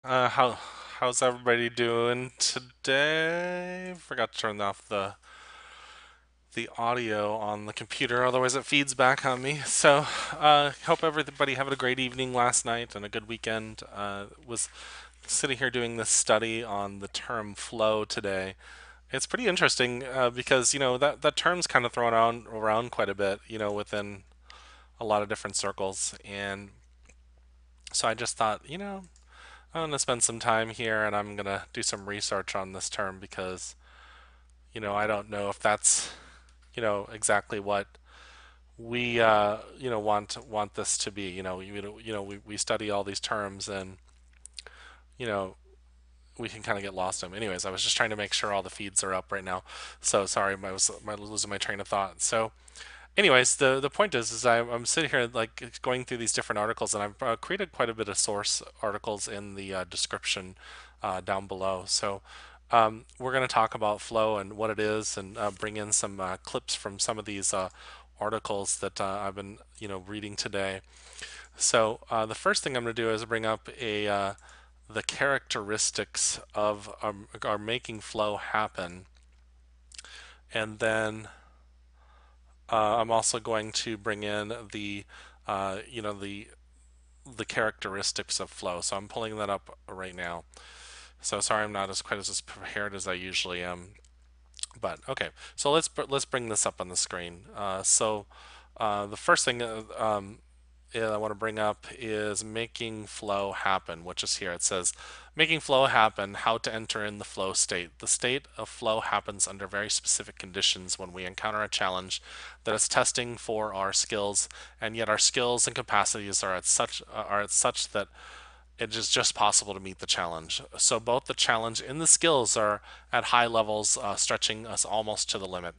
How's everybody doing today? Forgot to turn off the audio on the computer, otherwise it feeds back on me. So, hope everybody had a great evening last night and a good weekend. Was sitting here doing this study on the term flow today. It's pretty interesting because that term's kind of thrown around quite a bit, within a lot of different circles, and so I just thought, I'm going to spend some time here and I'm going to do some research on this term because, I don't know if that's, exactly what we, want this to be. We study all these terms and, you know, we can kind of get lost in them. Anyways, I was just trying to make sure all the feeds are up right now. So sorry, I was losing my train of thought. So, anyways, the point is I'm sitting here like going through these different articles, and I've created quite a bit of source articles in the description down below. So we're going to talk about flow and what it is, and bring in some clips from some of these articles that I've been reading today. So the first thing I'm going to do is bring up a the characteristics of our making flow happen, and then I'm also going to bring in the you know the characteristics of flow. So I'm pulling that up right now. So sorry, I'm not as quite as prepared as I usually am. But okay, so let's bring this up on the screen. The first thing I want to bring up is making flow happen, which is here. It says, making flow happen, how to enter in the flow state. The state of flow happens under very specific conditions when we encounter a challenge that is testing for our skills, and yet our skills and capacities are at such that it is just possible to meet the challenge. So both the challenge and the skills are at high levels, stretching us almost to the limit.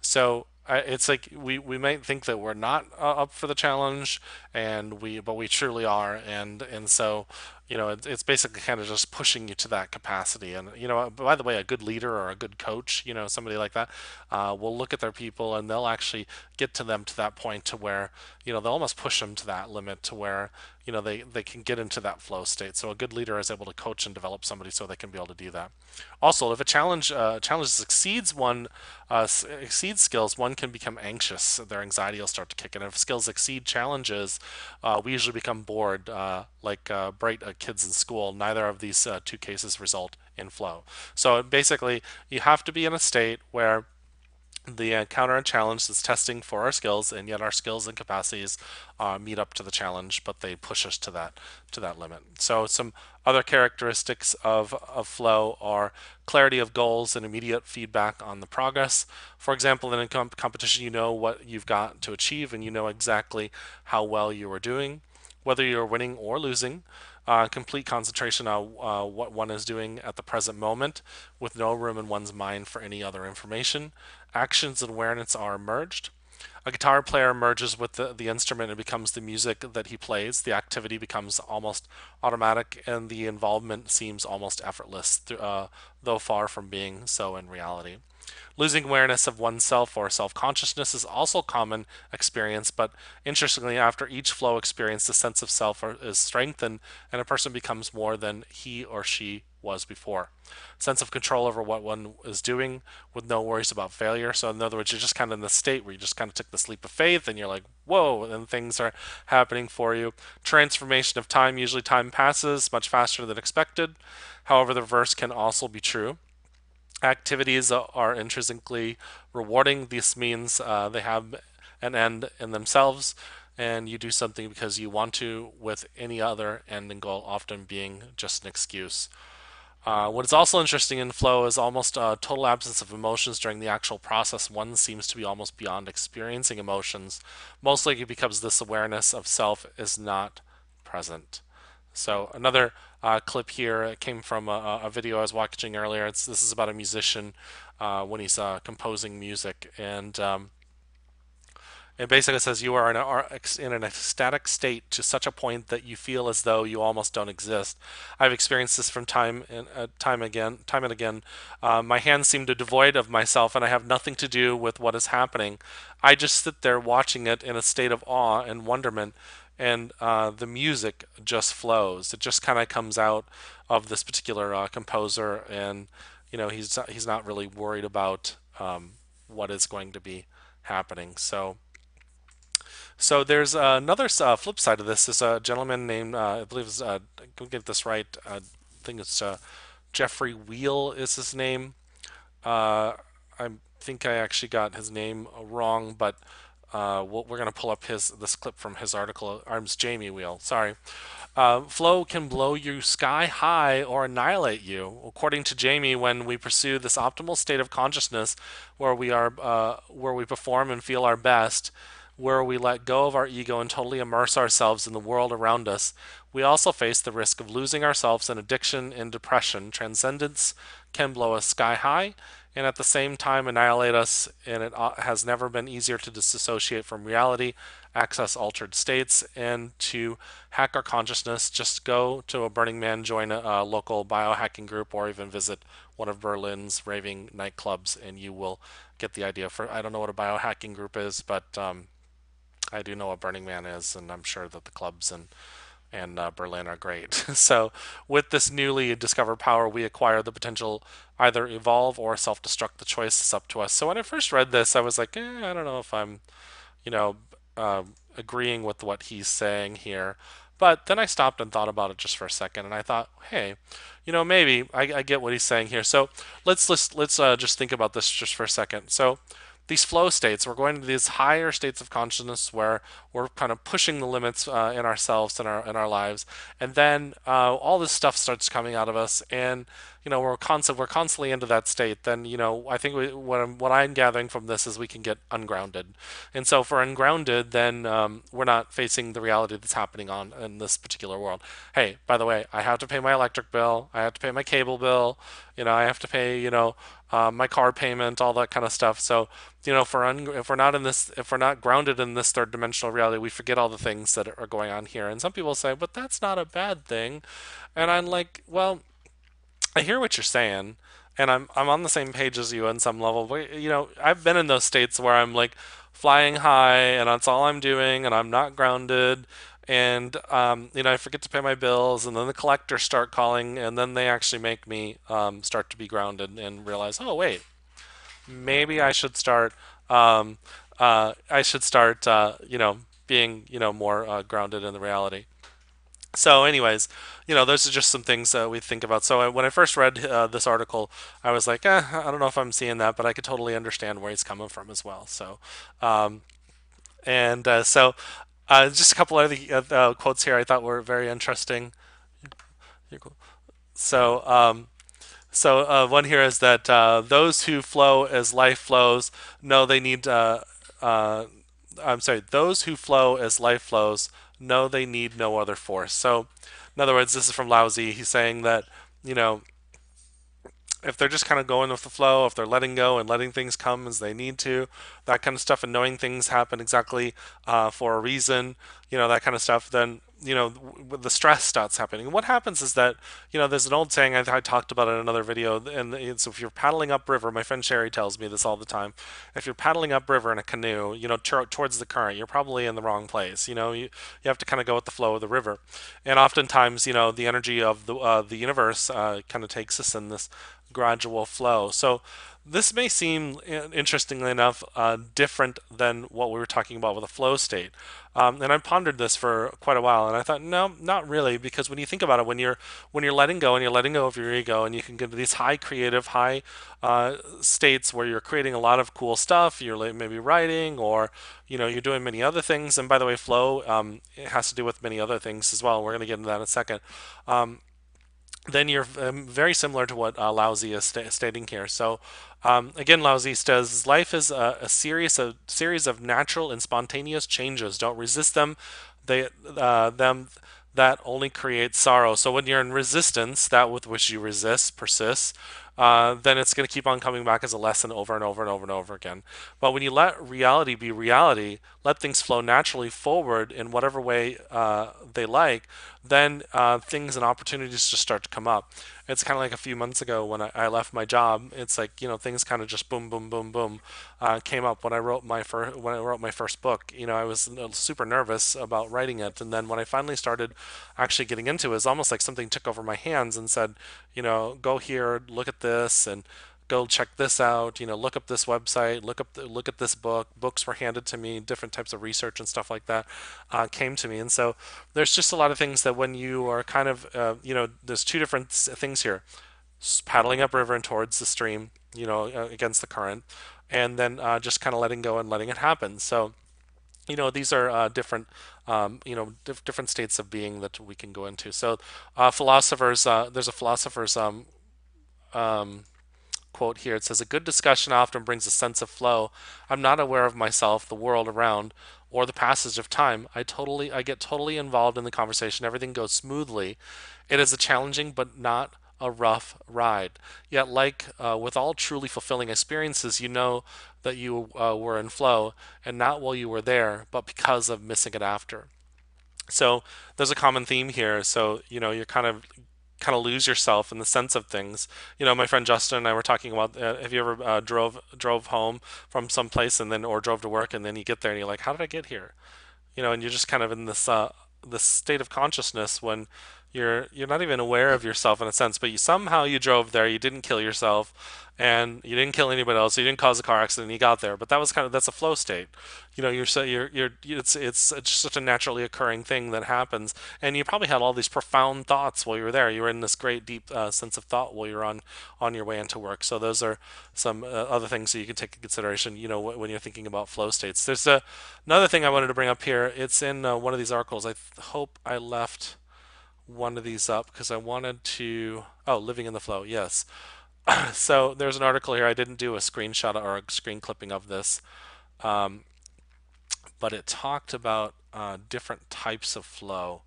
So it's like we might think that we're not up for the challenge, but we truly are, and so it's basically kind of just pushing you to that capacity. And by the way, a good leader or a good coach, somebody like that, will look at their people and they'll actually get to them to that point to where they'll almost push them to that limit to where they can get into that flow state. So a good leader is able to coach and develop somebody so they can be able to do that. Also, if a challenge exceeds skills, one can become anxious. Their anxiety will start to kick in. If skills exceed challenges, we usually become bored, like bright kids in school. Neither of these two cases result in flow. So basically, you have to be in a state where the encounter and challenge is testing for our skills, and yet our skills and capacities meet up to the challenge, but they push us to that limit. So some other characteristics of flow are clarity of goals and immediate feedback on the progress. For example, in a competition, you know what you've got to achieve, and you know exactly how well you are doing, whether you're winning or losing. Complete concentration on what one is doing at the present moment, with no room in one's mind for any other information. Actions and awareness are merged. A guitar player merges with the instrument and becomes the music that he plays. The activity becomes almost automatic, and the involvement seems almost effortless, though far from being so in reality. Losing awareness of oneself or self consciousness is also a common experience, but interestingly, after each flow experience, the sense of self is strengthened and a person becomes more than he or she was before. Sense of control over what one is doing with no worries about failure. So, in other words, you're just kind of in the state where you just kind of took this leap of faith and you're like, whoa, and things are happening for you. Transformation of time. Usually, time passes much faster than expected. However, the reverse can also be true. Activities are intrinsically rewarding. This means they have an end in themselves, and you do something because you want to, with any other end and goal often being just an excuse. What is also interesting in flow is almost a total absence of emotions during the actual process. One seems to be almost beyond experiencing emotions, mostly because this awareness of self is not present. So another clip here came from a video I was watching earlier. This is about a musician when he's composing music, and it basically says you are in an ecstatic state to such a point that you feel as though you almost don't exist. I've experienced this from time and again. My hands seem to devoid of myself, and I have nothing to do with what is happening. I just sit there watching it in a state of awe and wonderment, and the music just flows. It just kind of comes out of this particular composer, and he's not really worried about what is going to be happening. So there's another flip side of this. There's a gentleman named I believe is go get this right. I think it's Jeffrey Wheel is his name. I think I actually got his name wrong, but we're gonna pull up his this clip from his article. It's Jamie Wheel. Sorry. Flow can blow you sky high or annihilate you. According to Jamie, when we pursue this optimal state of consciousness, where we perform and feel our best, where we let go of our ego and totally immerse ourselves in the world around us, we also face the risk of losing ourselves in addiction and depression. Transcendence can blow us sky high and at the same time annihilate us, and it has never been easier to disassociate from reality, access altered states, and to hack our consciousness. Just go to a Burning Man, join a local biohacking group, or even visit one of Berlin's raving nightclubs, and you will get the idea. I don't know what a biohacking group is, but I do know what Burning Man is, and I'm sure that the clubs and Berlin are great. So, with this newly discovered power, we acquire the potential either evolve or self-destruct. The choice is up to us. So when I first read this, I was like, I don't know if I'm, you know, agreeing with what he's saying here. But then I stopped and thought about it just for a second, and I thought, hey, maybe I get what he's saying here. So let's just think about this just for a second. So these flow states, we're going to these higher states of consciousness where we're kind of pushing the limits in ourselves and our lives, and then all this stuff starts coming out of us, and we're constantly into that state. Then I think what I'm gathering from this is we can get ungrounded, and so if we're ungrounded, then we're not facing the reality that's happening on in this particular world. Hey, by the way, I have to pay my electric bill, I have to pay my cable bill, I have to pay my car payment, all that kind of stuff. So if we're not grounded in this third dimensional reality, we forget all the things that are going on here. And some people say, but that's not a bad thing. And I'm like, well, I hear what you're saying, and I'm on the same page as you on some level. But I've been in those states where I'm like flying high, and that's all I'm doing, and I'm not grounded. And I forget to pay my bills, and then the collectors start calling, and then they actually make me start to be grounded and realize, oh wait, maybe um, I should start, being, more grounded in the reality. So, anyways, those are just some things that we think about. So, when I first read this article, I was like, I don't know if I'm seeing that, but I could totally understand where he's coming from as well. So, um, and so, just a couple of the quotes here I thought were very interesting. So, one here is that those who flow as life flows know they need. I'm sorry. Those who flow as life flows know they need no other force. So, in other words, this is from Lao Tzu. He's saying that you know if they're just kind of going with the flow, if they're letting go and letting things come as they need to, that kind of stuff, and knowing things happen exactly for a reason, that kind of stuff, then the stress starts happening. And what happens is that there's an old saying I talked about in another video, and so if you're paddling upriver, my friend Sherry tells me this all the time. If you're paddling upriver in a canoe, towards the current, you're probably in the wrong place. You have to kind of go with the flow of the river, and oftentimes the energy of the universe kind of takes us in this gradual flow. So this may seem, interestingly enough, different than what we were talking about with a flow state. And I pondered this for quite a while, and I thought, no, not really, because when you think about it, when you're letting go and you're letting go of your ego, and you can get to these high creative, high states where you're creating a lot of cool stuff. You're maybe writing, or you're doing many other things. And by the way, flow it has to do with many other things as well. We're going to get into that in a second. Then you're very similar to what Lao Tzu is stating here. So, again, Lao Tzu says, life is a series of natural and spontaneous changes. Don't resist them. Them that only creates sorrow. So when you're in resistance, that with which you resist persists. then it's going to keep on coming back as a lesson over and over and over and over again. But when you let reality be reality, let things flow naturally forward in whatever way they like, then things and opportunities just start to come up. It's kind of like a few months ago when I left my job. It's like, things kind of just boom, boom, boom, boom came up when I wrote my first book. I was super nervous about writing it, and then when I finally started actually getting into it, it was almost like something took over my hands and said, go here, look at this, and go check this out. Look up this website, look at this book. Books were handed to me, different types of research and stuff like that came to me, and so there's just a lot of things that when you are kind of, there's two different things here: paddling upriver and towards the stream, against the current, and then just kind of letting go and letting it happen. So these are different different states of being that we can go into. So philosophers there's a philosopher's um, quote here. It says, a good discussion often brings a sense of flow. I'm not aware of myself, the world around, or the passage of time. I get totally involved in the conversation. Everything goes smoothly. It is a challenging but not a rough ride. Yet, like with all truly fulfilling experiences, you know that you were in flow, and not while you were there, but because of missing it after. So there's a common theme here. So you're kind of lose yourself in the sense of things. My friend Justin and I were talking about, have you ever drove home from some place and then or drove to work, and then you get there and you're like, how did I get here? And you're just kind of in this state of consciousness when you're not even aware of yourself in a sense, but you drove there, you didn't kill yourself, and you didn't kill anybody else, you didn't cause a car accident, you got there. But that's a flow state. It's just such a naturally occurring thing that happens, and you probably had all these profound thoughts while you were there. You were in this great deep sense of thought while you're on your way into work. So those are some other things that you can take into consideration. When you're thinking about flow states. There's another thing I wanted to bring up here. It's in one of these articles. Hope I left one of these up because I wanted to. Oh, living in the flow. Yes. So there's an article here. I didn't do a screenshot or a screen clipping of this, but it talked about different types of flow.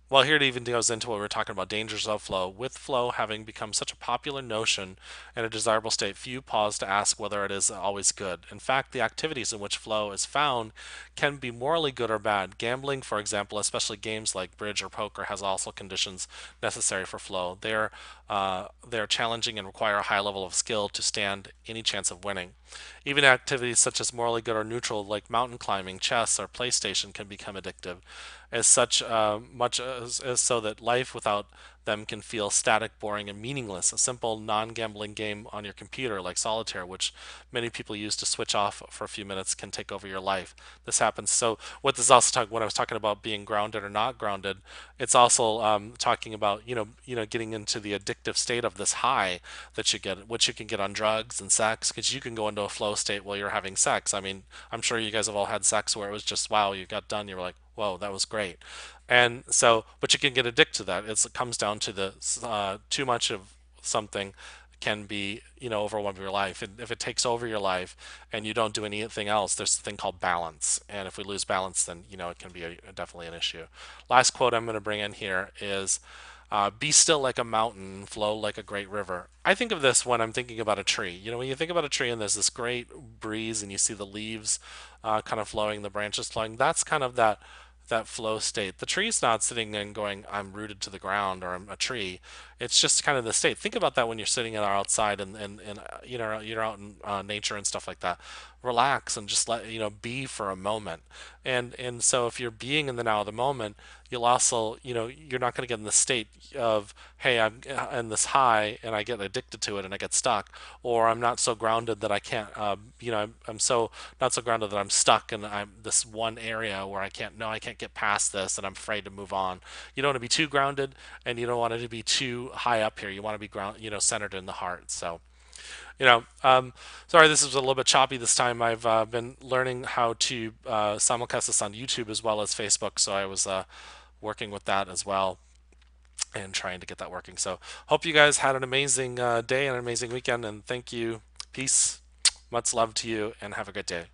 Well, here it even goes into what we were talking about, dangers of flow. With flow having become such a popular notion and a desirable state, few pause to ask whether it is always good. In fact, the activities in which flow is found can be morally good or bad. Gambling, for example, especially games like bridge or poker, has also conditions necessary for flow. They're challenging and require a high level of skill to stand any chance of winning. Even activities such as morally good or neutral, like mountain climbing, chess, or PlayStation, can become addictive, as such much as so that life without them can feel static, boring, and meaningless. A simple non-gambling game on your computer, like solitaire, which many people use to switch off for a few minutes, can take over your life. This happens. So, what this also talk when I was talking about being grounded or not grounded, it's also talking about getting into the addictive state of this high that you get, which you can get on drugs and sex, because you can go into a flow state while you're having sex. I mean, I'm sure you guys have all had sex where it was just wow, you got done, you were like, whoa, that was great. And so, but you can get addicted to that. It comes down to the too much of something can be, overwhelm your life. And if it takes over your life and you don't do anything else, there's a thing called balance. And if we lose balance, then, it can be definitely an issue. Last quote I'm going to bring in here is, be still like a mountain, flow like a great river. I think of this when I'm thinking about a tree. When you think about a tree and there's this great breeze and you see the leaves kind of flowing, the branches flowing, that's kind of that flow state. The tree's not sitting and going, I'm rooted to the ground or I'm a tree. It's just kind of the state. Think about that when you're sitting outside and you're out in nature and stuff like that. Relax and just let be for a moment. And so if you're being in the now of the moment, you'll also you're not going to get in the state of, hey, I'm in this high and I get addicted to it and I get stuck, or I'm not so grounded that I can't I'm so not so grounded that I'm stuck in I'm this one area where I can't get past this and I'm afraid to move on. You don't want to be too grounded and you don't want it to be too high up here. You want to be centered in the heart. So sorry, this is a little bit choppy this time. I've been learning how to simulcast this on YouTube as well as Facebook, so I was working with that as well and trying to get that working. So, hope you guys had an amazing day and an amazing weekend, and thank you. Peace, much love to you, and have a good day.